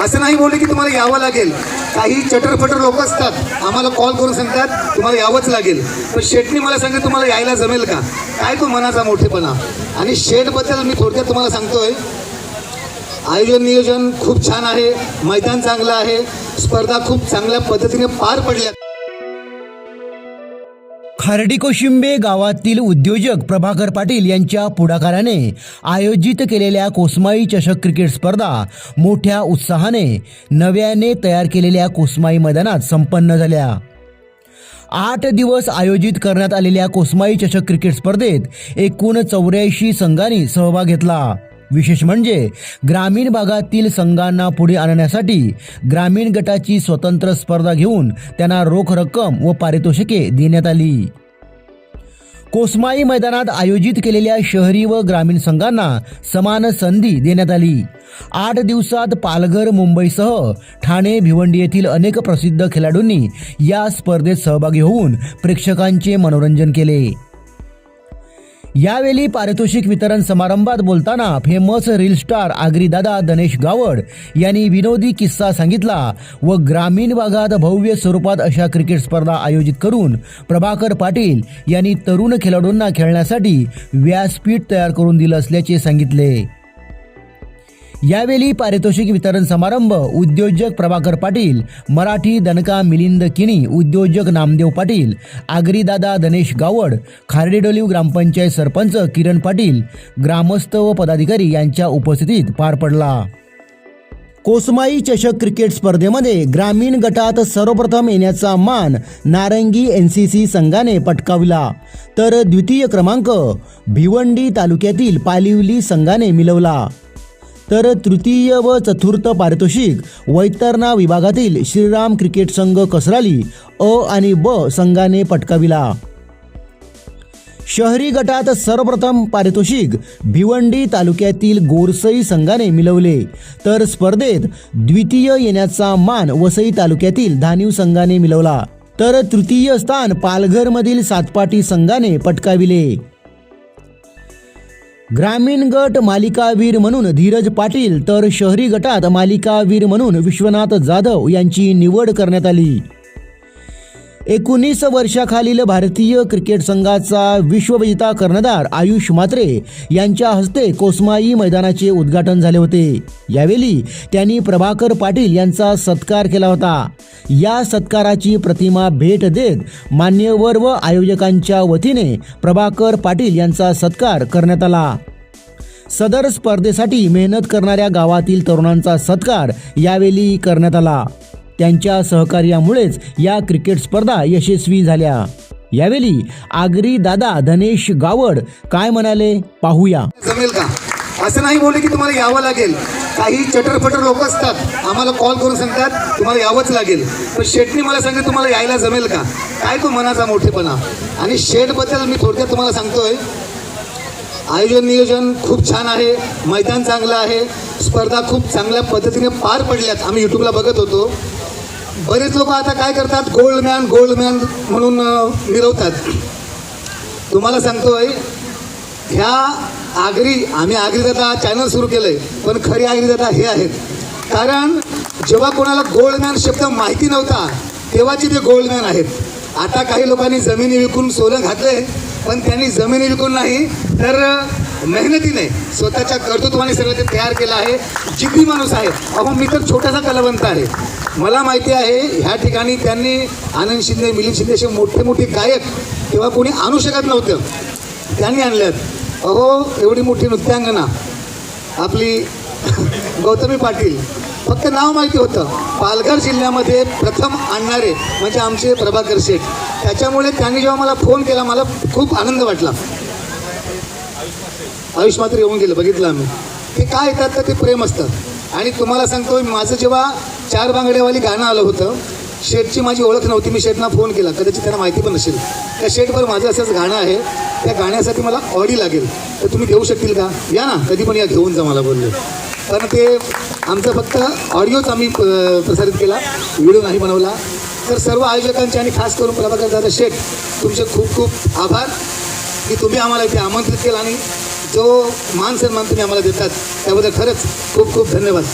असं नाही बोलले की तुम्हाला यावं लागेल. काही चटरफटर लोक असतात आम्हाला कॉल करून सांगतात तुम्हाला यावंच लागेल. पण शेठनी मला सांगितलं तुम्हाला यायला जमेल का? काय तो मनाचा मोठेपणा. आणि शेठबद्दल मी थोडक्यात तुम्हाला सांगतोय, आयोजन नियोजन खूप छान आहे, मैदान चांगलं आहे, स्पर्धा खूप चांगल्या पद्धतीने पार पडल्या. खार्डी-कोशिंबे गावातील उद्योजक प्रभाकर पाटील यांच्या पुढाकाराने आयोजित केलेल्या कोसमाई चषक क्रिकेट स्पर्धा मोठ्या उत्साहाने नव्याने तयार केलेल्या कोसमाई मैदानात संपन्न झाल्या. 8 दिवस आयोजित करण्यात आलेल्या कोसमाई चषक क्रिकेट स्पर्धेत एकूण 84 संघांनी सहभाग घेतला. विशेष म्हणजे ग्रामीण भागातील संघांना पुढे आणण्यासाठी ग्रामीण गटाची स्वतंत्र स्पर्धा घेऊन त्यांना रोख रक्कम व पारितोषिके देण्यात आली. कोसमाई मैदानात आयोजित केलेल्या शहरी व ग्रामीण संघांना समान संधी देण्यात आली. 8 दिवसात पालघर, मुंबईसह ठाणे, भिवंडी येथील अनेक प्रसिद्ध खेळाडूंनी या स्पर्धेत सहभागी होऊन प्रेक्षकांचे मनोरंजन केले. यावेळी पारितोषिक वितरण समारंभात बोलताना फेमस रील स्टार आगरीदादा धनेश गावड यांनी विनोदी किस्सा सांगितला व ग्रामीण भागात भव्य स्वरूपात अशा क्रिकेट स्पर्धा आयोजित करून प्रभाकर पाटील यांनी तरुण खेळाडूंना खेळण्यासाठी व्यासपीठ तयार करून दिलं असल्याचे सांगितले. यावेळी पारितोषिक वितरण समारंभ उद्योजक प्रभाकर पाटील, मराठी दणका मिलिंद किणी, उद्योजक नामदेव पाटील, आगरीदादा धनेश गावड, खार्डी-डोलीव ग्रामपंचायत सरपंच किरण पाटील, ग्रामस्थ व पदाधिकारी यांच्या उपस्थितीत पार पडला. कोसमाई चषक क्रिकेट स्पर्धेमध्ये ग्रामीण गटात सर्वप्रथम येण्याचा मान नारंगी NCC संघाने पटकावला, तर द्वितीय क्रमांक भिवंडी तालुक्यातील पालिवली संघाने मिळवला. तर तृतीय व चतुर्थ पारितोषिक वैतरणा विभागातील श्रीराम क्रिकेट संघ कसराली अ आणि ब संघाने पटकाविला. शहरी गटात सर्वप्रथम पारितोषिक भिवंडी तालुक्यातील गोरसई संघाने मिळवले, तर स्पर्धेत द्वितीय येण्याचा मान वसई तालुक्यातील धानिव संघाने मिळवला, तर तृतीय स्थान पालघरमधील सातपाटी संघाने पटकाविले. ग्रामीण गट मालिकावीर म्हणून धीरज पाटील, तर शहरी गटात मालिकावीर म्हणून विश्वनाथ जाधव यांची निवड करण्यात आली. 19 वर्षाखालील भारतीय क्रिकेट संघाचा विश्वविजेता कर्णधार आयुष म्हात्रे यांच्या हस्ते कोसमाई मैदानाचे उद्घाटन झाले होते. यावेळी त्यांनी प्रभाकर पाटील यांचा सत्कार केला होता. या सत्काराची प्रतिमा भेट देत मान्यवर व आयोजकांच्या वतीने प्रभाकर पाटील यांचा सत्कार करण्यात आला. सदर स्पर्धेसाठी मेहनत करणाऱ्या गावातील तरुणांचा सत्कार यावेळी करण्यात आला. त्यांच्या सहकार्यामुळेच या क्रिकेट स्पर्धा यशस्वी झाल्या. यावेळी आगरी दादा धनेश गावड काय म्हणाले पाहूया. जमेल का? असं नाही बोलले की तुम्हाला यावं लागेल. काही चटरफटर लोक असतात आम्हाला कॉल करून सांगतात तुम्हाला यावंच लागेल. पण शेठनी मला सांगितलं तुम्हाला यायला जमेल का? काय तो मनाचा मोठेपणा. आणि शेठबद्दल मी थोडक्यात तुम्हाला सांगतोय, आयोजन नियोजन खूप छान आहे, मैदान चांगलं आहे, स्पर्धा खूप चांगल्या पद्धतीने पार पडल्यात. आम्ही यूट्यूबला बघत होतो. बरेच लोक आता काय करतात, गोल्ड मॅन म्हणून मिरवतात. तुम्हाला सांगतोय, ह्या आम्ही आगरीदादा चॅनल सुरू केलंय, पण खरी आगरीदादा हे आहेत. कारण जेव्हा कोणाला गोल्डमॅन शब्द माहिती नव्हता तेव्हाचे ते गोल्डमॅन आहेत. आता काही लोकांनी जमिनी विकून सोनं घातलंय, पण त्यांनी जमिनी विकून नाही तर मेहनतीने स्वतःच्या कर्तृत्वाने सगळं ते तयार केलं आहे. जिद्दी माणूस आहे. अहो, मी तर छोटासा कलावंत आहे. मला माहिती आहे ह्या ठिकाणी त्यांनी आनंद शिंदे, मिलिंद शिंदे असे मोठे गायक तेव्हा कोणी आणू शकत नव्हतं, त्यांनी आणल्यात. अहो, एवढी मोठी नृत्यांगना आपली गौतमी पाटील, फक्त नाव माहिती होतं. पालघर जिल्ह्यामध्ये प्रथम आणणारे म्हणजे आमचे प्रभाकर शेठ. त्याच्यामुळे त्यांनी जेव्हा मला फोन केला मला खूप आनंद वाटला. आयुष म्हात्रे येऊन गेलं, बघितलं आम्ही. ते काय येतात तर ते प्रेम असतं. आणि तुम्हाला सांगतो, माझं जेव्हा 4 बांगड्यावाली गाणं आलं होतं, शेठची माझी ओळख नव्हती. मी शेठना फोन केला, कदाचित त्यांना माहिती पण नसेल. त्या शेठवर माझं असंच गाणं आहे, त्या गाण्यासाठी मला ऑडी लागेल, तर तुम्ही देऊ शकतील का? या ना, कधी पण या, घेऊन जा मला बोलले. कारण ते आमचं फक्त ऑडिओच आम्ही प्रसारित केला, व्हिडिओ नाही बनवला. तर सर्व आयोजकांचे आणि खास करून प्रभाकर दादा शेठ, तुमचे खूप खूप आभार की तुम्ही आम्हाला इथे आमंत्रित केलं आणि जो मान सन्मान तुम्ही आम्हाला देतात त्याबद्दल खरंच खूप खूप धन्यवाद.